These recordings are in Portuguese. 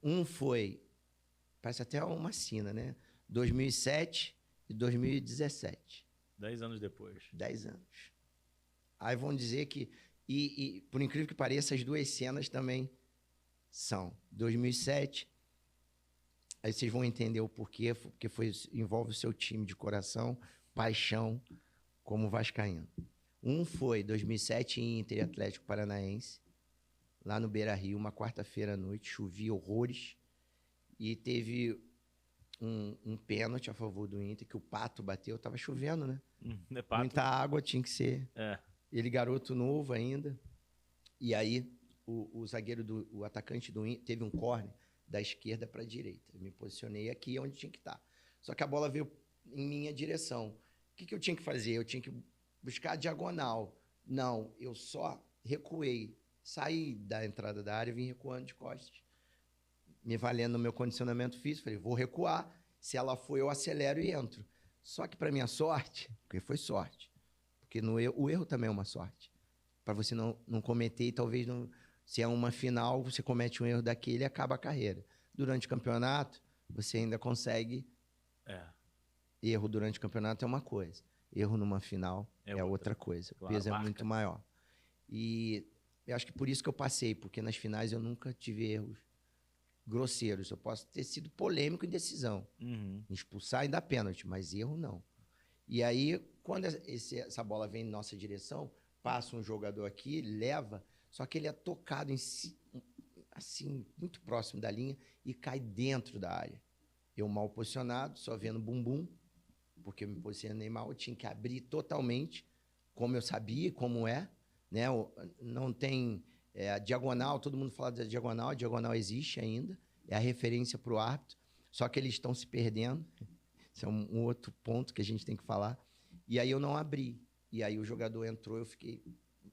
Um foi, parece até uma sina, né? 2007 e 2017. 10 anos depois. 10 anos. Aí vão dizer que, e por incrível que pareça, as duas cenas também são 2007. Aí vocês vão entender o porquê, porque envolve o seu time de coração, paixão, como vascaíno. Um foi 2007 em Inter e Atlético Paranaense, lá no Beira-Rio, uma quarta-feira à noite, chovia horrores, e teve um pênalti a favor do Inter, que o Pato bateu, tava chovendo, né? É Pato. Muita água, tinha que ser. É. Ele garoto novo ainda, e aí o zagueiro, o atacante do Inter, teve um córner da esquerda para a direita. Eu me posicionei aqui onde tinha que estar. Só que a bola veio em minha direção. O que eu tinha que fazer? Eu tinha que buscar a diagonal. Não, eu só recuei. Saí da entrada da área e vim recuando de costas. Me valendo no meu condicionamento físico. Falei, vou recuar. Se ela for, eu acelero e entro. Só que, para minha sorte, porque foi sorte, porque o erro também é uma sorte. Para você não cometer e talvez não... Se é uma final, você comete um erro daquele e acaba a carreira. Durante o campeonato, você ainda consegue... Erro durante o campeonato é uma coisa. Erro numa final é outra coisa. Claro, o peso marca. É muito maior. E eu acho que por isso que eu passei, porque nas finais eu nunca tive erros grosseiros. Eu posso ter sido polêmico em decisão. Expulsar e dar pênalti, mas erro não. E aí, quando essa bola vem em nossa direção, passa um jogador aqui, leva, só que ele é tocado em si, assim, muito próximo da linha e cai dentro da área. Eu mal posicionado, só vendo bumbum, porque eu me posicionei mal, eu tinha que abrir totalmente, como eu sabia, como é, né? Não tem a diagonal, todo mundo fala da diagonal, a diagonal existe ainda, é a referência para o árbitro, só que eles estão se perdendo. Esse é um outro ponto que a gente tem que falar. E aí eu não abri. E aí o jogador entrou, eu fiquei...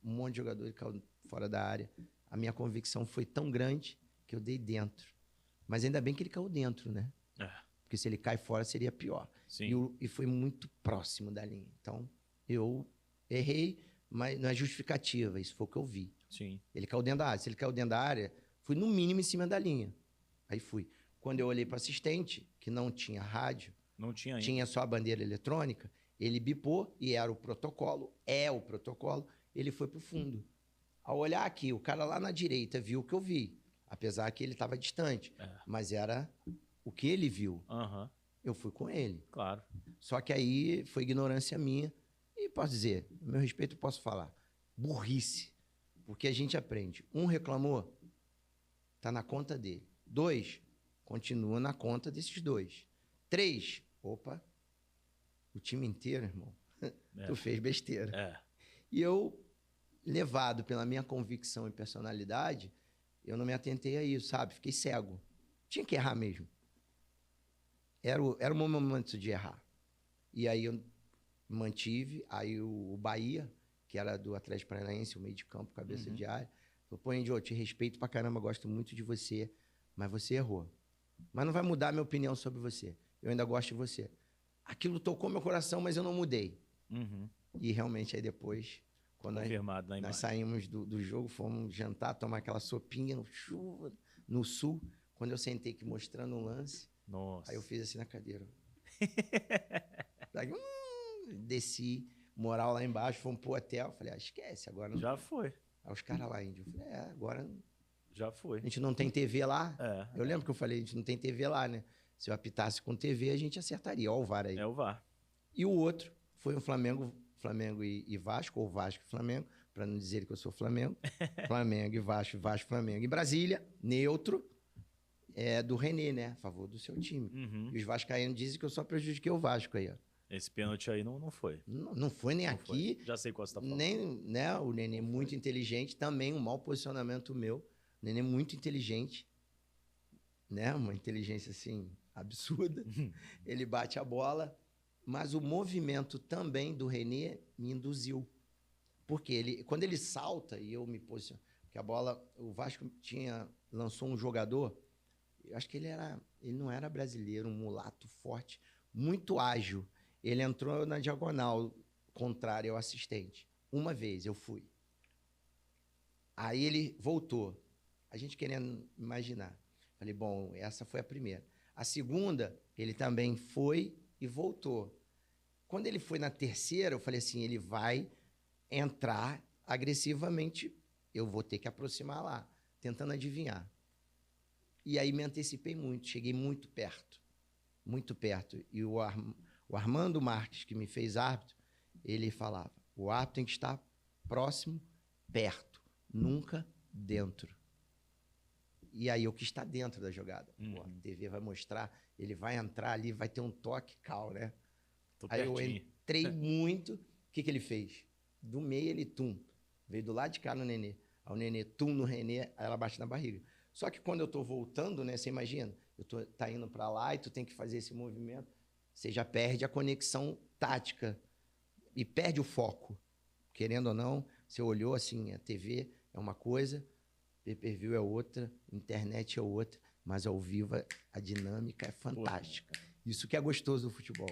Um monte de jogador caiu fora da área. A minha convicção foi tão grande que eu dei dentro. Mas ainda bem que ele caiu dentro, né? Porque se ele cai fora, seria pior. E foi muito próximo da linha. Então, eu errei, mas não é justificativa. Isso foi o que eu vi. Ele caiu dentro da área. Se ele caiu dentro da área, fui no mínimo em cima da linha. Aí fui. Quando eu olhei para o assistente, que não tinha rádio, não tinha ainda. Tinha só a bandeira eletrônica, ele bipou e era o protocolo, ele foi pro fundo. Ao olhar aqui, o cara lá na direita viu o que eu vi, apesar que ele estava distante, mas era o que ele viu. Eu fui com ele. Claro. Só que aí foi ignorância minha e posso dizer, no meu respeito posso falar, burrice, porque a gente aprende. Um reclamou, tá na conta dele. 2, continua na conta desses 2. 3, opa, o time inteiro, irmão, tu fez besteira. E eu, levado pela minha convicção e personalidade, eu não me atentei a isso, sabe? Fiquei cego. Tinha que errar mesmo. Era o meu momento de errar. E aí eu mantive, aí o Bahia, que era do Atlético Paranaense, o meio de campo, cabeça de área, falou, pô, Indy, eu te respeito pra caramba, gosto muito de você, mas você errou. Mas não vai mudar a minha opinião sobre você. Eu ainda gosto de você. Aquilo tocou meu coração, mas eu não mudei. E realmente aí depois, quando nós saímos do jogo, fomos jantar, tomar aquela sopinha no chuva, no sul, quando eu sentei aqui mostrando um lance, aí eu fiz assim na cadeira. Daí, desci, moral lá embaixo, fomos pro hotel, falei, esquece, agora não. Já foi. Aí os caras lá, Índio, eu falei, agora... Já foi. A gente não tem TV lá? Eu lembro que eu falei, a gente não tem TV lá, né? Se eu apitasse com TV, a gente acertaria. Olha o VAR aí. É o VAR. E o outro foi um Flamengo e Vasco, ou Vasco e Flamengo, para não dizer que eu sou Flamengo. Flamengo e Vasco, Flamengo. Em Brasília, neutro, do René, né? A favor do seu time. E os vascaínos dizem que eu só prejudiquei o Vasco aí, ó. Esse pênalti aí não foi. Não foi nem aqui. Foi. Já sei qual você tá falando. Nem, né? O Nenê muito inteligente, também um mau posicionamento meu. O Nenê muito inteligente, né? Uma inteligência assim absurda. Ele bate a bola, mas o movimento também do René me induziu. Porque quando ele salta e eu me posiciono, porque a bola, o Vasco lançou um jogador, eu acho que ele não era brasileiro, um mulato forte, muito ágil. Ele entrou na diagonal contrária ao assistente. Uma vez eu fui. Aí ele voltou. A gente querendo imaginar. Falei, bom, essa foi a primeira. A segunda, ele também foi e voltou. Quando ele foi na terceira, eu falei assim, ele vai entrar agressivamente, eu vou ter que aproximar lá, tentando adivinhar. E aí me antecipei muito, cheguei muito perto. Muito perto. E o Armando Marques, que me fez árbitro, ele falava, o árbitro tem que estar próximo, perto, nunca dentro. E aí eu quis estar dentro da jogada. Pô, a TV vai mostrar, ele vai entrar ali, vai ter um toque, né? Aí eu entrei muito. O que ele fez? Do meio ele, veio do lado de cá no Nenê. Aí o Nenê, no Renê, aí ela bate na barriga. Só que quando eu tô voltando, né, você imagina, tá indo para lá e tu tem que fazer esse movimento, você já perde a conexão tática e perde o foco. Querendo ou não, você olhou assim, a TV é uma coisa, pay-per-view é outra, internet é outra, mas ao vivo a dinâmica é fantástica. Isso que é gostoso do futebol.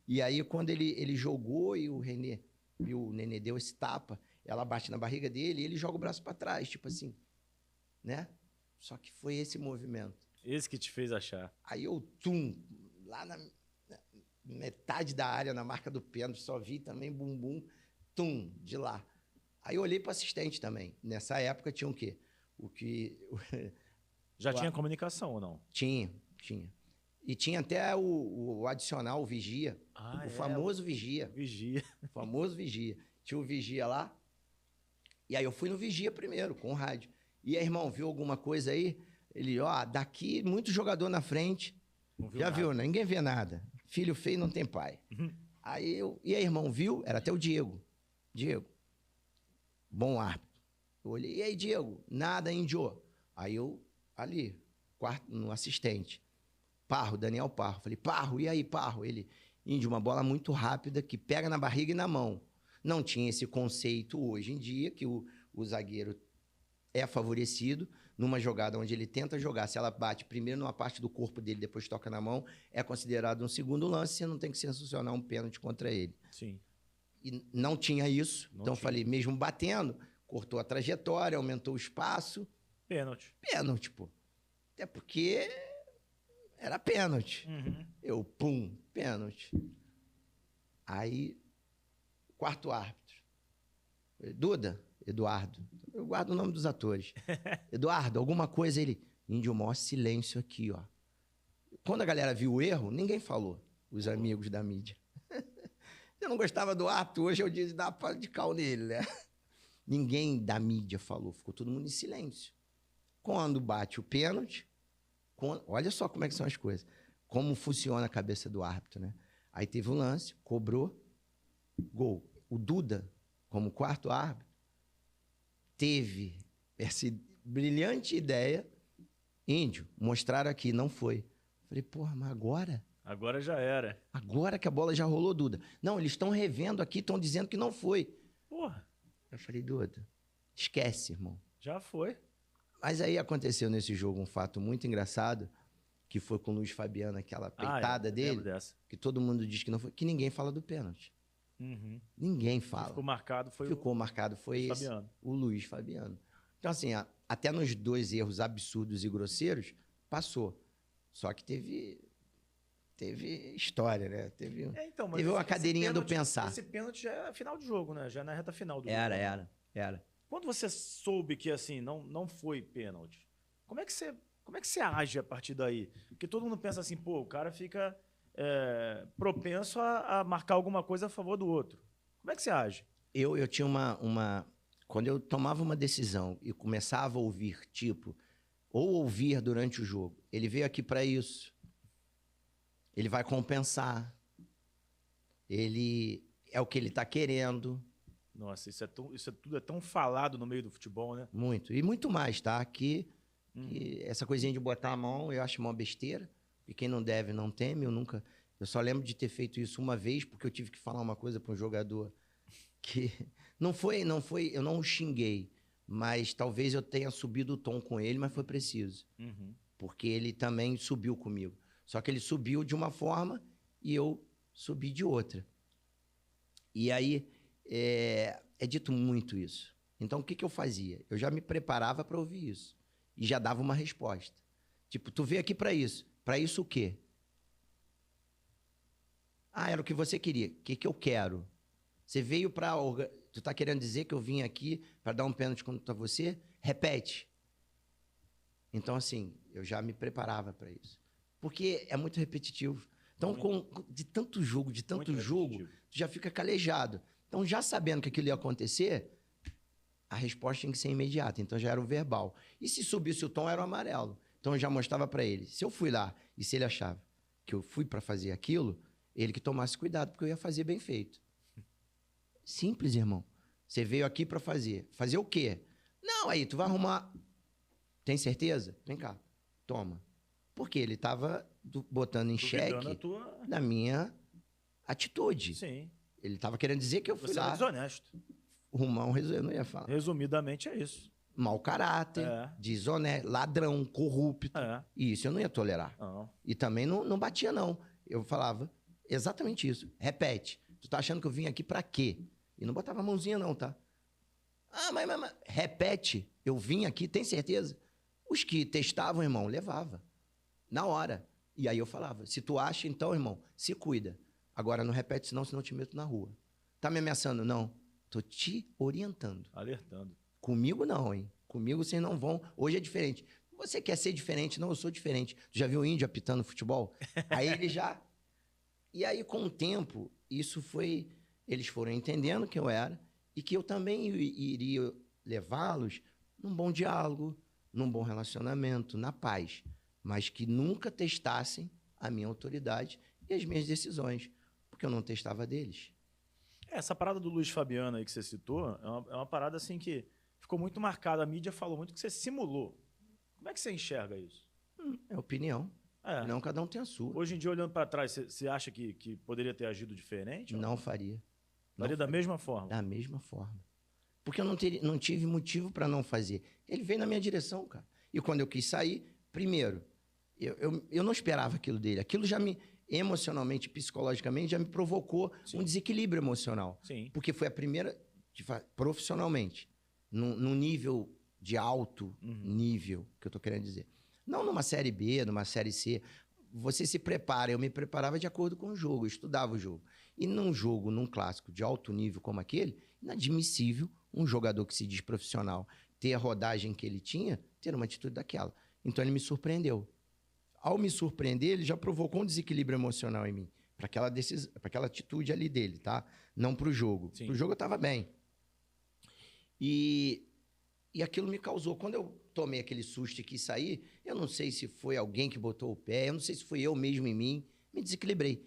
E aí, quando ele jogou e o Nenê deu esse tapa, ela bate na barriga dele e ele joga o braço para trás, tipo assim, né? Só que foi esse movimento. Esse que te fez achar. Aí eu, lá na metade da área, na marca do pênalti, só vi também bumbum, de lá. Aí eu olhei para o assistente também. Nessa época tinha o quê? Já tinha comunicação ou não? Tinha. E tinha até o adicional, o vigia. O famoso vigia. O famoso vigia. Tinha o vigia lá. E aí eu fui no vigia primeiro, com o rádio. E aí, irmão, viu alguma coisa aí? Ele, daqui, muito jogador na frente. Já nada. Viu, né? Ninguém vê nada. Filho feio não tem pai. Aí e aí, irmão, viu? Era até o Diego. Bom árbitro. Eu olhei, e aí, Diego? Nada, índio. Aí eu, ali, no assistente. Daniel Parro. Falei, Parro, e aí, Parro? Ele, índio, uma bola muito rápida que pega na barriga e na mão. Não tinha esse conceito hoje em dia, que o zagueiro é favorecido numa jogada onde ele tenta jogar. Se ela bate primeiro numa parte do corpo dele, depois toca na mão, é considerado um segundo lance, você não tem que sancionar um pênalti contra ele. Sim. E não tinha isso. Então, falei, mesmo batendo, cortou a trajetória, aumentou o espaço. Pênalti, pô. Até porque era pênalti. Eu, pênalti. Aí, quarto árbitro. Eduardo. Eu guardo o nome dos atores. Eduardo, alguma coisa, ele... Índio, maior silêncio aqui, ó. Quando a galera viu o erro, ninguém falou. Os amigos da mídia. Eu não gostava do árbitro, hoje eu disse, dá para de cal nele, né? Ninguém da mídia falou, ficou todo mundo em silêncio. Quando bate o pênalti, olha só como é que são as coisas. Como funciona a cabeça do árbitro, né? Aí teve um lance, cobrou, gol. O Duda, como quarto árbitro, teve essa brilhante ideia, índio, mostraram aqui, não foi. Falei, porra, mas agora? Agora já era. Agora que a bola já rolou, Duda. Não, eles estão revendo aqui, estão dizendo que não foi. Porra. Eu falei, Duda, esquece, irmão. Já foi. Mas aí aconteceu nesse jogo um fato muito engraçado, que foi com o Luiz Fabiano, aquela peitada dele, que todo mundo diz que não foi, que ninguém fala do pênalti. Ninguém fala. Ficou marcado foi esse, o Luiz Fabiano. Então, assim, até nos dois erros absurdos e grosseiros, passou. Só que teve história, né? Teve uma cadeirinha do pensar. Esse pênalti já é final de jogo, né? Já é na reta final do jogo. Era. Quando você soube que, assim, não foi pênalti, como é que você age a partir daí? Porque todo mundo pensa assim, pô, o cara fica propenso a marcar alguma coisa a favor do outro. Como é que você age? Eu tinha uma... Quando eu tomava uma decisão e começava a ouvir, ouvir durante o jogo, ele veio aqui para isso, ele vai compensar, ele é o que ele está querendo. Nossa, isso tudo é tão falado no meio do futebol, né? Muito. E muito mais, tá? Que essa coisinha de botar a mão, eu acho uma besteira. E quem não deve, não teme. Eu só lembro de ter feito isso uma vez, porque eu tive que falar uma coisa para um jogador que... Não foi, eu não o xinguei, mas talvez eu tenha subido o tom com ele, mas foi preciso. Porque ele também subiu comigo. Só que ele subiu de uma forma e eu subi de outra. E aí... É dito muito isso. Então, o que eu fazia? Eu já me preparava para ouvir isso. E já dava uma resposta. Tipo, tu veio aqui pra isso. Pra isso o quê? Ah, era o que você queria. O que eu quero? Você veio pra... Tu tá querendo dizer que eu vim aqui pra dar um pênalti contra você? Repete. Então, assim, eu já me preparava pra isso. Porque é muito repetitivo. Então, de tanto jogo, tu já fica calejado. Então, já sabendo que aquilo ia acontecer, a resposta tinha que ser imediata. Então, já era o verbal. E se subisse o tom, era o amarelo. Então, eu já mostrava pra ele. Se eu fui lá e se ele achava que eu fui pra fazer aquilo, ele que tomasse cuidado, porque eu ia fazer bem feito. Simples, irmão. Você veio aqui pra fazer. Fazer o quê? Não, aí, tu vai arrumar... Tem certeza? Vem cá. Toma. Porque ele estava botando em xeque na minha atitude. Sim. Ele estava querendo dizer que eu fui Você lá... é desonesto. Rumão, eu não ia falar. Resumidamente é isso. Mau caráter, desonesto, ladrão, corrupto. E isso eu não ia tolerar. Não. E também não batia, não. Eu falava exatamente isso. Repete. Tu tá achando que eu vim aqui pra quê? E não botava a mãozinha, não, tá? Ah, mas repete. Eu vim aqui, tem certeza? Os que testavam, irmão, levava. Na hora. E aí eu falava, se tu acha, então, irmão, se cuida. Agora não repete, senão eu te meto na rua. Tá me ameaçando? Não. Tô te orientando. Alertando. Comigo não, hein? Comigo vocês não vão. Hoje é diferente. Você quer ser diferente? Não, eu sou diferente. Tu já viu o índio apitando futebol? Aí ele já... E aí, com o tempo, isso foi... Eles foram entendendo que eu era e que eu também iria levá-los num bom diálogo, num bom relacionamento, na paz. Mas que nunca testassem a minha autoridade e as minhas decisões, porque eu não testava deles. Essa parada do Luiz Fabiano aí que você citou é uma parada assim que ficou muito marcada. A mídia falou muito que você simulou. Como é que você enxerga isso? É opinião. Não, cada um tem a sua. Hoje em dia, olhando para trás, você acha que poderia ter agido diferente? Não faria. Faria da mesma forma? Da mesma forma. Porque eu não tive motivo para não fazer. Ele veio na minha direção, cara. E quando eu quis sair, primeiro, eu não esperava aquilo dele. Aquilo já me, emocionalmente, psicologicamente, já me provocou um desequilíbrio emocional. Sim. Porque foi a primeira, profissionalmente, num nível de alto nível, que eu estou querendo dizer. Não numa série B, numa série C. Você se prepara. Eu me preparava de acordo com o jogo, eu estudava o jogo. E num jogo, num clássico de alto nível como aquele, inadmissível um jogador que se diz profissional ter a rodagem que ele tinha, ter uma atitude daquela. Então ele me surpreendeu. Ao me surpreender, ele já provocou um desequilíbrio emocional em mim, para aquela atitude ali dele, tá? Não para o jogo. Para o jogo eu estava bem. E aquilo me causou. Quando eu tomei aquele susto e quis sair, eu não sei se foi alguém que botou o pé, eu não sei se foi eu mesmo em mim, me desequilibrei.